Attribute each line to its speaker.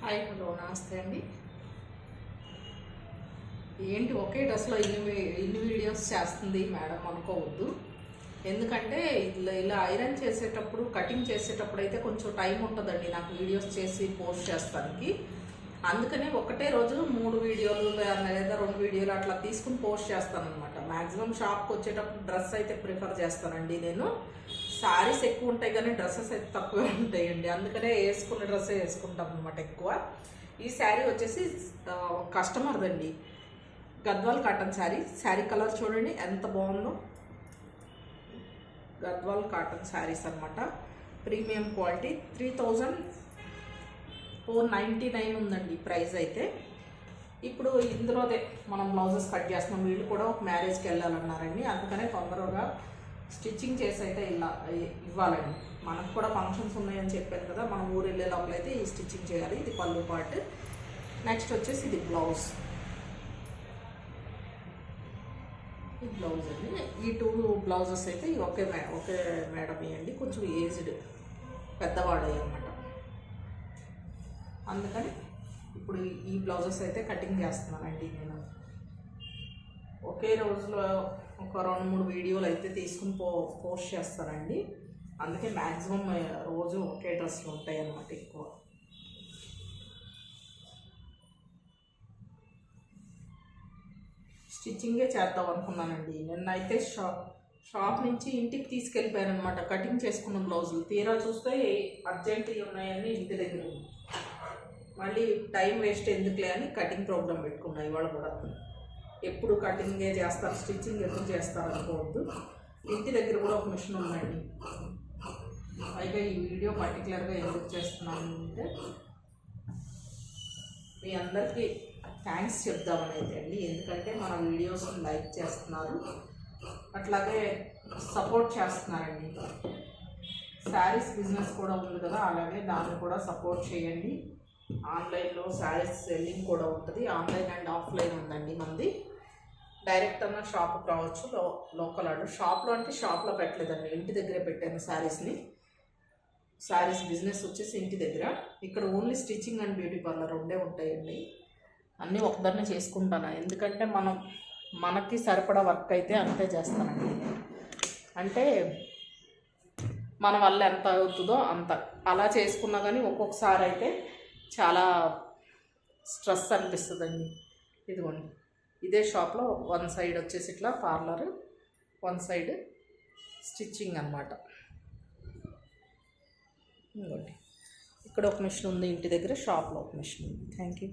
Speaker 1: Hi hello నమస్తే అండి. ఏంటి ఒకే డ్రెస్లో ఇన్ని వీడియోస్ చేస్తుంది మేడం అనుకోవద్దు. ఎందుకంటే ఇలా ఐరన్ చేసేటప్పుడు కటింగ్ చేసేటప్పుడు అయితే కొంచెం టైం ఉంటుందండి నాకు వీడియోస్ చేసి పోస్ట్ చేస్తానికి. అందుకనే ఒకటే రోజు 3 వీడియోలు లేదా 2 వీడియోలు అట్లా తీసుకుని పోస్ట్ చేస్తాను అనమాట. మ్యాక్సిమం షాప్కి వచ్చేటప్పుడు డ్రెస్ అయితే ప్రిఫర్ చేస్తానండి. నేను శారీస్ ఎక్కువ ఉంటాయి కానీ డ్రెస్సెస్ అయితే తక్కువే ఉంటాయండి. అందుకనే వేసుకున్న డ్రెస్సే వేసుకుంటాం అనమాట ఎక్కువ. ఈ శారీ వచ్చేసి కస్టమర్దండి, గద్వాల్ కాటన్ శారీ కలర్ చూడండి ఎంత బాగుందో. గద్వాల్ కాటన్ శారీస్ అనమాట, ప్రీమియం క్వాలిటీ. 3499 ఉందండి ప్రైస్ అయితే. ఇప్పుడు ఇందులోదే మనం బ్లౌజెస్ కట్ చేస్తున్నాం. వీళ్ళు కూడా ఒక మ్యారేజ్కి వెళ్ళాలన్నారండి, అందుకనే తొందరగా స్టిచ్చింగ్ చేసి అయితే ఇలా ఇవ్వాలండి. మనకు కూడా ఫంక్షన్స్ ఉన్నాయని చెప్పాను కదా, మనం ఊరు వెళ్ళే లోపలైతే ఈ స్టిచ్చింగ్ చేయాలి. ఇది పళ్ళు పార్ట్. నెక్స్ట్ వచ్చేసి ఇది బ్లౌజ్. ఈ బ్లౌజ్ అండి. ఈ 2 బ్లౌజెస్ అయితే ఒకే మేడం ఇవ్వండి, కొంచెం ఏజ్డ్ పెద్దవాడు అనమాట. అందుకని ఇప్పుడు ఈ బ్లౌజెస్ అయితే కటింగ్ చేస్తున్నానండి నేను. ఒకే రోజులో ఒక 2-3 వీడియోలు అయితే తీసుకుని పోస్ట్ చేస్తానండి. అందుకే మ్యాక్సిమం రోజు ఒకే డ్రెస్లు ఉంటాయి అన్నమాట ఎక్కువ. స్టిచ్చింగే చేద్దాం అనుకున్నానండి. నిన్నైతే షాప్ నుంచి ఇంటికి తీసుకెళ్ళిపోయాను అనమాట కటింగ్ చేసుకున్న బ్లౌజులు. తీరా చూస్తే అర్జెంట్ ఉన్నాయని ఇంటి దగ్గర. మళ్ళీ టైం వేస్ట్ ఎందుకులే అని కటింగ్ ప్రోగ్రామ్ పెట్టుకున్నాయి. ఇవాళ కూడా ఎప్పుడు కటింగే చేస్తారు, స్టిచ్చింగ్ ఎప్పుడు చేస్తారు అనుకోవద్దు. ఇంటి దగ్గర కూడా ఒక మిషన్ ఉందండి. పైగా ఈ వీడియో పర్టికులర్గా ఎందుకు చేస్తున్నాను అంటే మీ అందరికీ థ్యాంక్స్ చెప్దామని అయితే అండి. ఎందుకంటే మన వీడియోస్ని లైక్ చేస్తున్నారు, అట్లాగే సపోర్ట్ చేస్తున్నారండి. శారీస్ బిజినెస్ కూడా ఉంది కదా, అలాగే దాన్ని కూడా సపోర్ట్ చేయండి. ఆన్లైన్లో శారీస్ సెల్లింగ్ కూడా ఉంటుంది. ఆన్లైన్ అండ్ ఆఫ్లైన్ ఉందండి మనది. డైరెక్ట్ అన్న షాప్కి రావచ్చు, లోకల్ ఆర్డర్. షాప్లో అంటే షాప్లో పెట్టలేదండి, ఇంటి దగ్గరే పెట్టాను శారీస్ని. శారీస్ బిజినెస్ వచ్చేసి ఇంటి దగ్గర. ఇక్కడ only stitching and beauty parlour ఉండే ఉంటాయండి. అన్నీ ఒకదాన్నే చేసుకుంటాను, ఎందుకంటే మనకి సరిపడా వర్క్ అయితే అంతే చేస్తానండి. అంటే మన వల్ల ఎంత అవుతుందో అంత అలా చేసుకున్నా కానీ ఒక్కొక్కసారి అయితే చాలా స్ట్రెస్ అనిపిస్తుందండి. ఇదిగోండి, ఇదే షాప్లో 1 సైడ్ వచ్చేసి ఇట్లా పార్లర్, 1 సైడ్ స్టిచ్చింగ్ అనమాట. ఇంకోటి ఇక్కడ ఒక మిషన్ ఉంది ఇంటి దగ్గర, షాప్లో ఒక మిషన్ ఉంది. Thank you.